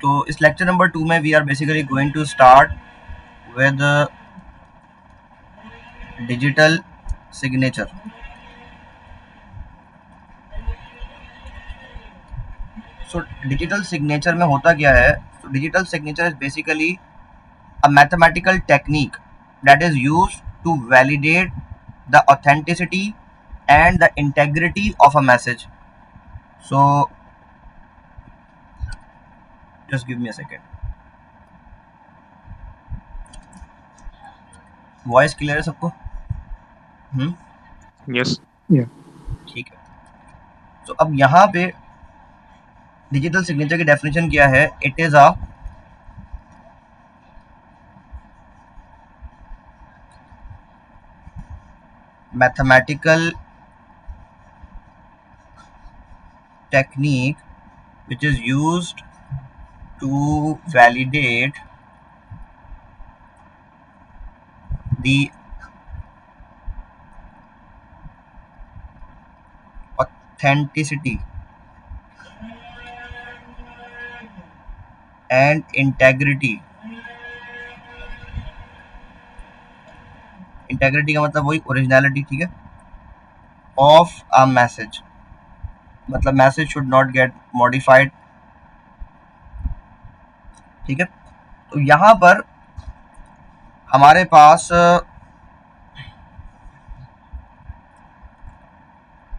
तो इस lecture number 2 में we are basically going to start with digital signature. So digital signature में होता क्या है? तो digital signature is basically a mathematical technique that is used to validate the authenticity and the integrity of a message. So just give me a second. Voice clear है सबको? Yes. Yeah. ठीक है। तो अब यहाँ पे डिजिटल सिग्नेचर की definition क्या है? It is a mathematical technique which is used to validate the authenticity and integrity का मतलब वही ओरिजिनलिटी, ठीक है, ऑफ अ मैसेज। मतलब message should not gate modified, ठीक है। तो यहाँ पर हमारे पास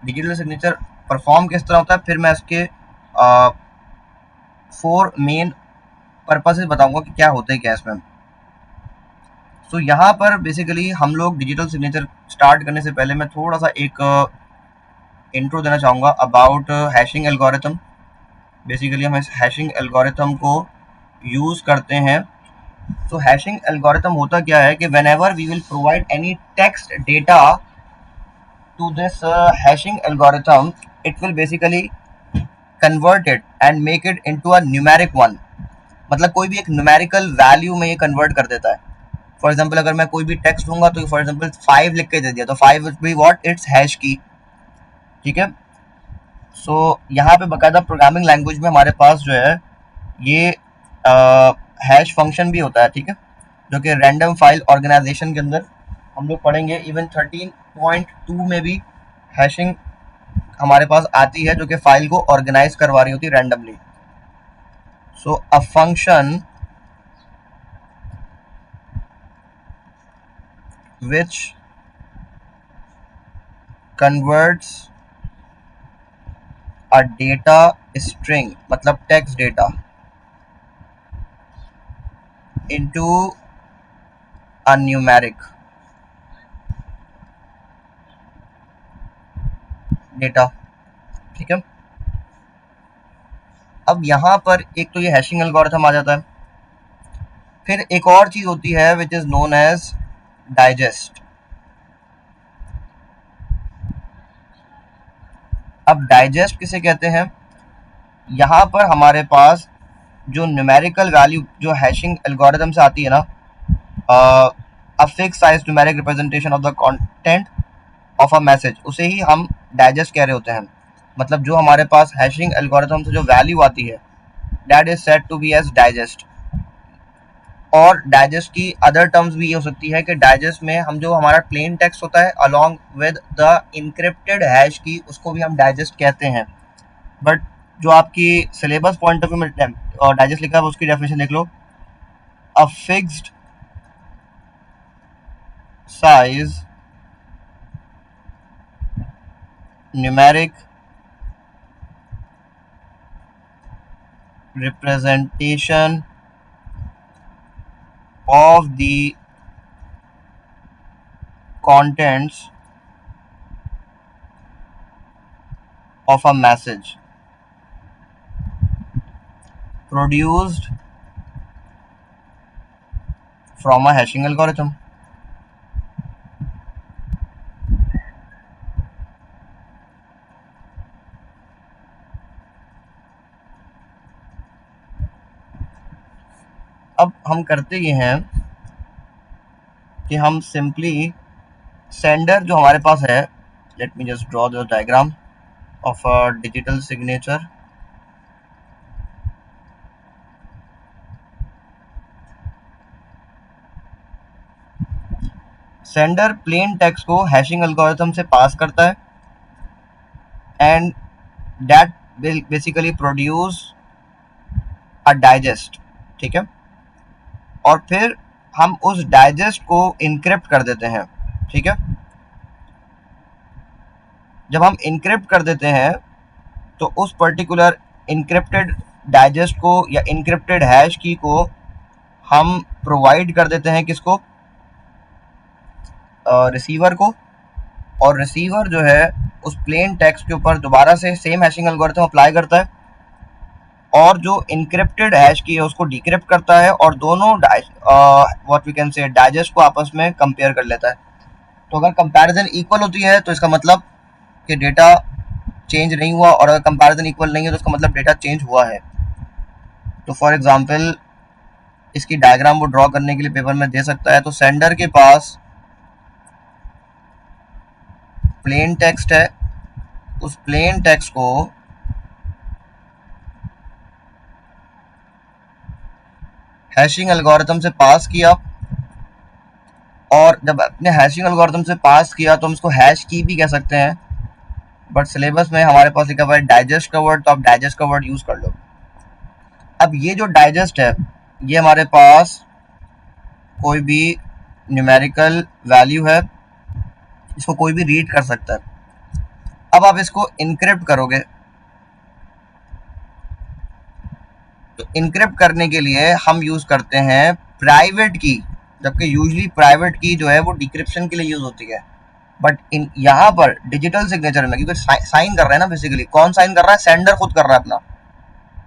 डिजिटल सिग्नेचर परफॉर्म किस तरह होता है, फिर मैं इसके 4 मेन पर्पसेस बताऊंगा कि क्या होता है क्या इसमें। तो यहाँ पर बेसिकली हम लोग डिजिटल सिग्नेचर स्टार्ट करने से पहले मैं थोड़ा सा एक इंट्रो देना चाहूँगा अबाउट हैशिंग एल्गोरिथम। बेसिकली हम इस हैशिंग एल्गोरिथम को यूज़ करते हैं। तो हैशिंग एल्गोरिथम होता क्या है कि whenever we will provide any text data to this hashing algorithm, it will basically convert it and make it into a numeric one. मतलब कोई भी एक न्यूमेरिकल वैल्यू में ये कन्वर्ट कर देता है। फॉर एग्जाम्पल अगर मैं कोई भी टेक्स्ट दूंगा तो फॉर एग्जाम्पल 5 लिख के दे दिया तो 5 will be what, it's hash की, ठीक है। सो यहाँ पे बकायदा प्रोग्रामिंग लैंग्वेज में हमारे पास जो है ये हैश फंक्शन भी होता है, ठीक है, जो कि रैंडम फाइल ऑर्गेनाइजेशन के अंदर हम लोग पढ़ेंगे। इवन 13.2 में भी हैशिंग हमारे पास आती है जो कि फाइल को ऑर्गेनाइज करवा रही होती है randomly. So a function which converts a data string, मतलब text data, into a numeric data, ठीक है। अब यहाँ पर एक तो ये हैशिंग एल्गोरिथम आ जाता है। फिर एक और चीज होती है which is known as digest. अब डाइजेस्ट किसे कहते हैं? यहाँ पर हमारे पास जो न्यूमेरिकल वैल्यू जो हैशिंग एल्गोरिथम से आती है ना, a fix size numeric representation of the content of a message, उसे ही हम डाइजेस्ट कह रहे होते हैं। मतलब जो हमारे पास हैशिंग एल्गोरिथम से जो वैल्यू आती है that is said to be as digest. और डाइजेस्ट की अदर टर्म्स भी ये हो सकती है कि डाइजेस्ट में हम जो हमारा प्लेन टेक्स्ट होता है along with the encrypted hash की, उसको भी हम डाइजेस्ट कहते हैं। बट जो आपकी सिलेबस पॉइंट ऑफ व्यू में डाइजेस्ट लिखा है उसकी डेफिनेशन देख लो, a fixed size numeric representation of the contents of a message produced from a hashing algorithm. अब हम करते ये हैं कि हम सिंपली सेंडर जो हमारे पास है, let me just draw the diagram of a digital signature. Sender plain text को हैशिंग एल्गोरिथम से पास करता है and that will basically produce a digest, ठीक है। और फिर हम उस डाइजेस्ट को इनक्रिप्ट कर देते हैं, ठीक है। जब हम इनक्रिप्ट कर देते हैं तो उस पर्टिकुलर इनक्रिप्टेड डाइजेस्ट को या इनक्रिप्टेड हैश की को हम प्रोवाइड कर देते हैं किसको, रिसीवर को। और रिसीवर जो है उस प्लेन टेक्स्ट के ऊपर दोबारा से सेम हैशिंग एल्गोरिथम अप्लाई करता है और जो इनक्रिप्टेड हैश की है उसको डिक्रिप्ट करता है और दोनों what we can say digest को आपस में कंपेयर कर लेता है। तो अगर कंपैरिजन इक्वल होती है तो इसका मतलब कि डेटा चेंज नहीं हुआ, और अगर कंपैरिजन इक्वल नहीं है तो इसका मतलब डेटा चेंज हुआ है। तो फॉर एग्जांपल इसकी डायग्राम वो ड्रॉ करने के लिए पेपर में दे सकता है। तो सेंडर के पास प्लेन टेक्स्ट है, उस प्लेन टेक्स्ट को हैशिंग एल्गोरिथम से पास किया, और जब अपने हैशिंग एल्गोरिथम से पास किया तो हम इसको हैश की भी कह सकते हैं, बट सिलेबस में हमारे पास लिखा हुआ है डाइजेस्ट का वर्ड, तो आप डाइजेस्ट का वर्ड यूज कर लो। अब ये जो डाइजेस्ट है ये हमारे पास कोई भी न्यूमेरिकल वैल्यू है, इसको कोई भी रीड कर सकता है। अब आप इसको इनक्रिप्ट करोगे, तो इनक्रिप्ट करने के लिए हम यूज करते हैं प्राइवेट की, जबकि यूजली प्राइवेट की जो है वो डिक्रिप्शन के लिए यूज होती है। बट इन यहाँ पर डिजिटल सिग्नेचर में, क्योंकि साइन कर रहे हैं ना, बेसिकली कौन साइन कर रहा है, सेंडर खुद कर रहा है अपना,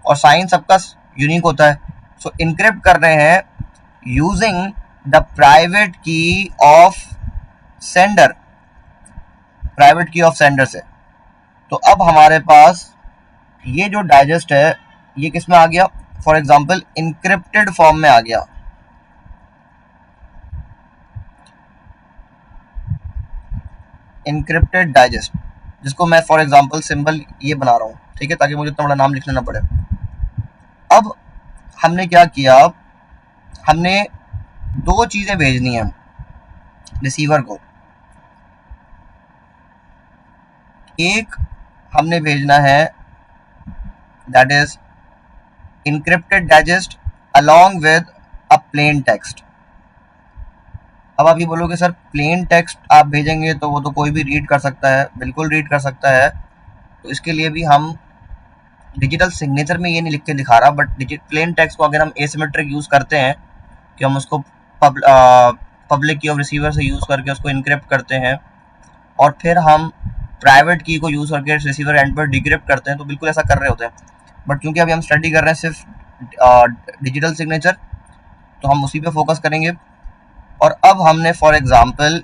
और साइन सबका यूनिक होता है। सो इनक्रिप्ट कर रहे हैं यूजिंग द प्राइवेट की ऑफ सेंडर, प्राइवेट की ऑफ सेंडर से। तो अब हमारे पास ये जो डाइजेस्ट है ये किस में आ गया, फॉर एग्जाम्पल इनक्रिप्टेड फॉर्म में आ गया। इनक्रिप्टेड डाइजेस्ट, जिसको मैं फॉर एग्जाम्पल सिंबल ये बना रहा हूँ, ठीक है, ताकि मुझे इतना बड़ा नाम लिखना ना पड़े। अब हमने क्या किया, हमने दो चीजें भेजनी है रिसीवर को। एक हमने भेजना है that is encrypted digest along with a plain text। अब आप ये बोलोगे सर प्लेन टेक्स्ट आप भेजेंगे तो वो तो कोई भी रीड कर सकता है, बिल्कुल रीड कर सकता है। तो इसके लिए भी हम डिजिटल सिग्नेचर में ये नहीं लिख के दिखा रहा, बट प्लेन टेक्स्ट को अगर हम एसिमेट्रिक यूज करते हैं कि हम उसको पब्लिक की और रिसीवर से यूज करके उसको इनक्रिप्ट करते हैं और फिर हम प्राइवेट की को यूज करके रिसीवर एंड पर डिक्रिप्ट करते हैं, तो बिल्कुल ऐसा कर रहे होते हैं। बट क्योंकि अभी हम स्टडी कर रहे हैं सिर्फ डिजिटल सिग्नेचर, तो हम उसी पे फोकस करेंगे। और अब हमने फॉर एग्जांपल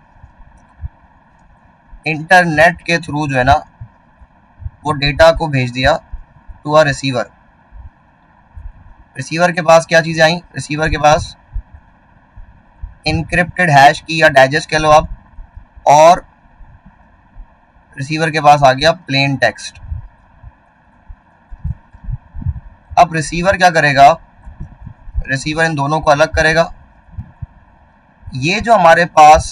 इंटरनेट के थ्रू जो है ना वो डेटा को भेज दिया टू अ रिसीवर। रिसीवर के पास क्या चीजें आई, रिसीवर के पास इनक्रिप्टेड हैश की या डाइजेस्ट कह लो आप, और रिसीवर के पास आ गया प्लेन टेक्स्ट। अब रिसीवर क्या करेगा, रिसीवर इन दोनों को अलग करेगा। ये जो हमारे पास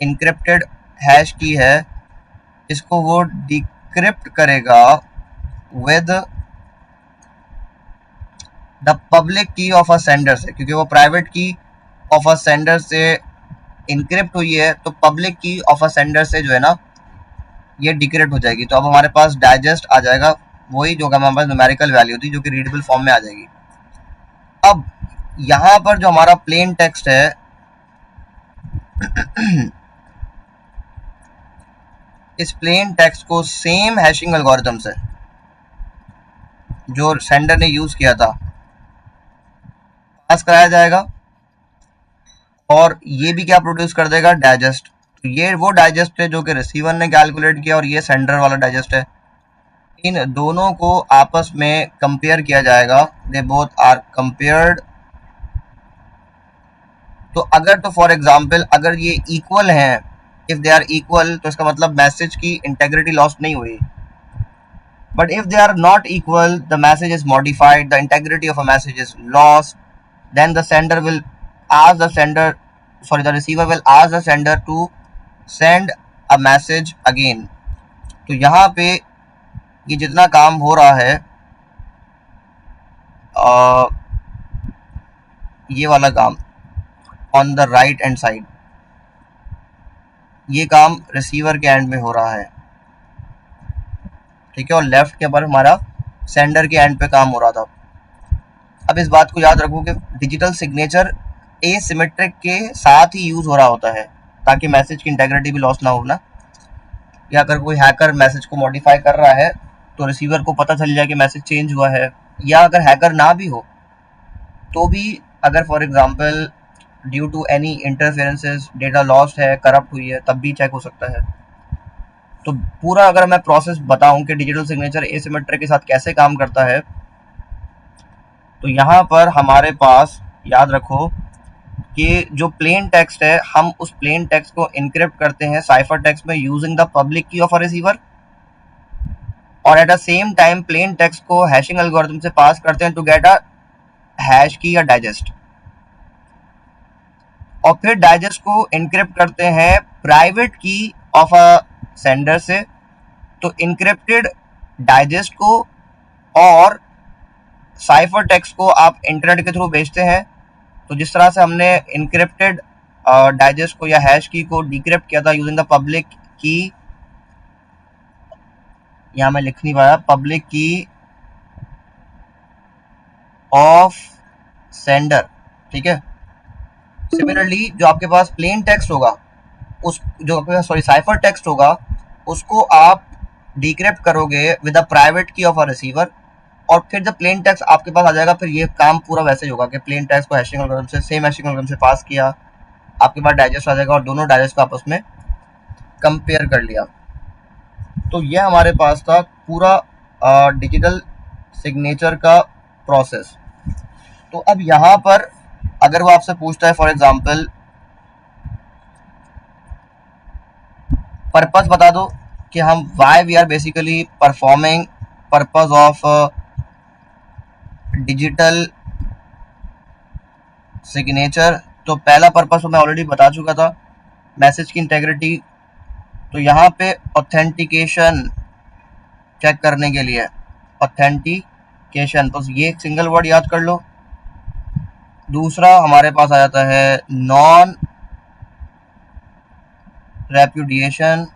इनक्रिप्टेड हैश की है इसको वो डिक्रिप्ट करेगा विद द पब्लिक की ऑफ अ सेंडर से, क्योंकि वो प्राइवेट की ऑफ अ सेंडर से इनक्रिप्ट हुई है, तो पब्लिक की ऑफ अ सेंडर से जो है ना ये डिक्रिप्ट हो जाएगी। तो अब हमारे पास डाइजेस्ट आ जाएगा, वही जो हमारे पास न्यूमेरिकल वैल्यू थी जो कि रीडेबल फॉर्म में आ जाएगी। अब यहाँ पर जो हमारा प्लेन टेक्स्ट है इस प्लेन टेक्स्ट को सेम हैशिंग एल्गोरिथम से जो सेंडर ने यूज किया था पास कराया जाएगा, और ये भी क्या प्रोड्यूस कर देगा, डाइजेस्ट। तो ये वो डाइजेस्ट है जो कि रिसीवर ने कैलकुलेट किया और ये सेंडर वाला डाइजेस्ट है। इन दोनों को आपस में कंपेयर किया जाएगा, दे बोथ आर कंपेयर्ड। तो अगर तो फॉर एग्जांपल अगर ये इक्वल हैं, इफ दे आर इक्वल, तो इसका मतलब मैसेज की इंटेग्रिटी लॉस्ट नहीं हुई। But if they are not equal, the message is modified, the integrity of a message is lost, then the sender will ask the sender sorry, the receiver will ask the sender to send a message again. तो यहाँ पे ये जितना काम हो रहा है, ये वाला काम on the right hand side, ये काम रिसीवर के एंड में हो रहा है, ठीक है, और लेफ्ट के ऊपर हमारा सेंडर के एंड पे काम हो रहा था। अब इस बात को याद रखो कि डिजिटल सिग्नेचर एसिमेट्रिक के साथ ही यूज हो रहा होता है, ताकि मैसेज की इंटेग्रिटी भी लॉस ना हो ना, या अगर कोई हैकर मैसेज को मॉडिफाई कर रहा है तो रिसीवर को पता चल जाए कि मैसेज चेंज हुआ है, या अगर हैकर ना भी हो तो भी अगर for example due to any interferences data lost है, करप्ट हुई है, तब भी चेक हो सकता है। तो पूरा अगर मैं प्रोसेस बताऊं कि डिजिटल सिग्नेचर एसिमेट्रिक के साथ कैसे काम करता है, तो यहाँ पर हमारे पास याद रखो कि जो प्लेन टेक्स्ट है, हम उस प्लेन टेक्स्ट को इनक्रिप्ट करते हैं साइफर टेक्स्ट में यूजिंग द पब्लिक की ऑफ अ रिसीवर, और at the same time plain text को हैशिंग एल्गोरिथम से पास करते हैं टू गेट अ हैश की या डाइजेस्ट, और फिर डाइजेस्ट को इनक्रिप्ट करते हैं प्राइवेट की ऑफ अ सेंडर से। तो इनक्रिप्टेड डाइजेस्ट को और साइफर टेक्स्ट को आप इंटरनेट के थ्रू भेजते हैं। तो जिस तरह से हमने इनक्रिप्टेड डाइजेस्ट को या हैश की को डिक्रिप्ट किया था यूजिंग द पब्लिक की, यहाँ मैं लिख नहीं पाया, पब्लिक की ऑफ सेंडर, ठीक है। सिमिलरली जो आपके पास प्लेन टेक्स्ट होगा, उस जो आपके पास सॉरी साइफर टेक्स्ट होगा, उसको आप डिक्रिप्ट करोगे विद द प्राइवेट की ऑफ अ रिसीवर, और फिर जब प्लेन टेक्स्ट आपके पास आ जाएगा, फिर ये काम पूरा वैसे ही होगा कि प्लेन टेक्स्ट को हैशिंग एल्गोरिथम से सेम हैशिंग एल्गोरिथम से पास किया, आपके पास डाइजेस्ट आ जाएगा और दोनों डाइजेस्ट को आपस में कंपेयर कर लिया। तो ये हमारे पास था पूरा डिजिटल सिग्नेचर का प्रोसेस। तो अब यहाँ पर अगर वो आपसे पूछता है फॉर एग्जांपल पर्पस बता दो कि हम why we are basically performing purpose of digital signature, तो पहला पर्पस तो मैं ऑलरेडी बता चुका था, मैसेज की इंटेग्रिटी। तो यहाँ पे ऑथेंटिकेशन चेक करने के लिए, ऑथेंटिकेशन, तो ये एक सिंगल वर्ड याद कर लो। दूसरा हमारे पास आ जाता है non repudiation.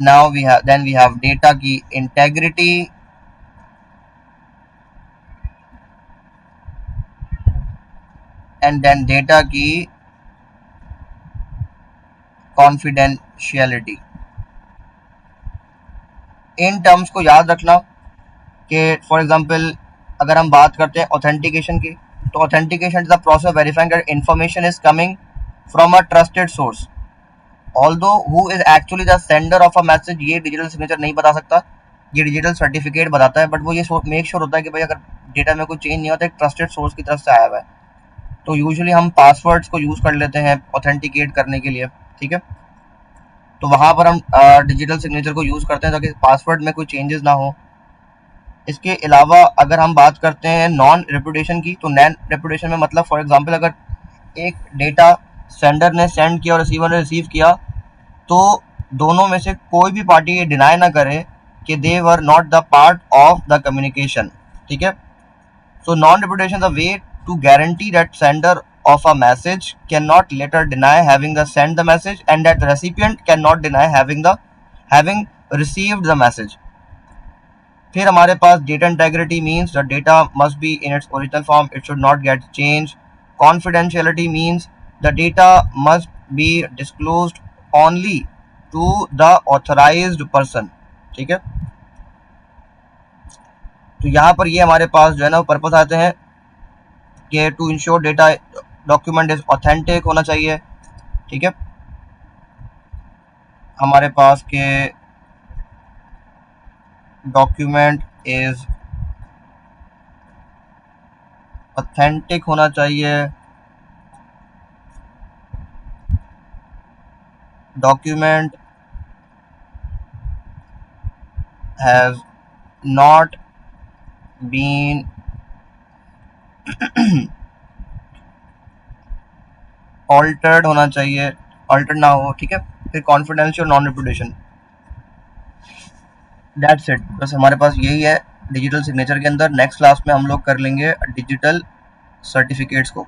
Now we have data की इंटेग्रिटी, एंड देन डेटा की कॉन्फिडेंशियलिटी। इन टर्म्स को याद रखना कि फॉर एग्जांपल अगर हम बात करते हैं ऑथेंटिकेशन की, तो authentication is the process of verifying that information is coming from a trusted source, although who is actually the sender of a message ये डिजिटल सिग्नेचर नहीं बता सकता, ये डिजिटल सर्टिफिकेट बताता है, बट वो ये मेक श्योर होता है कि भाई अगर डेटा में कोई चेंज नहीं होता, एक ट्रस्टेड सोर्स की तरफ से आया हुआ है। तो यूजुअली हम पासवर्ड्स को यूज कर लेते हैं ऑथेंटिकेट करने के लिए, ठीक है। तो वहां पर हम डिजिटल सिग्नेचर को यूज करते हैं ताकि पासवर्ड में कोई चेंजेस ना हो। इसके अलावा अगर हम बात करते हैं नॉन रेपुटेशन की, तो नॉन रेपुटेशन में मतलब फॉर एग्जांपल अगर एक डेटा सेंडर ने सेंड किया और रिसीवर ने रिसीव किया, तो दोनों में से कोई भी पार्टी ये डिनाई ना करे कि they were not the part of the communication, ठीक है। So non repudiation the way to guarantee that sender of a message cannot later deny having the sent the message, and that the recipient cannot deny having received the message. फिर हमारे पास data integrity means the data must be in its original form, it should not get change. Confidentiality means the data must be disclosed only to the authorized person, ठीक है। तो यहाँ पर ये हमारे पास जो है ना पर्पस आते हैं कि to ensure data document is authentic होना चाहिए, ठीक है। हमारे पास के डॉक्यूमेंट इज ऑथेंटिक होना चाहिए, document has not been altered होना चाहिए, ऑल्टर्ड ना हो, ठीक है। फिर confidential, non repudiation, that's it, बस हमारे पास यही है डिजिटल सिग्नेचर के अंदर। नेक्स्ट क्लास में हम लोग कर लेंगे डिजिटल सर्टिफिकेट्स को।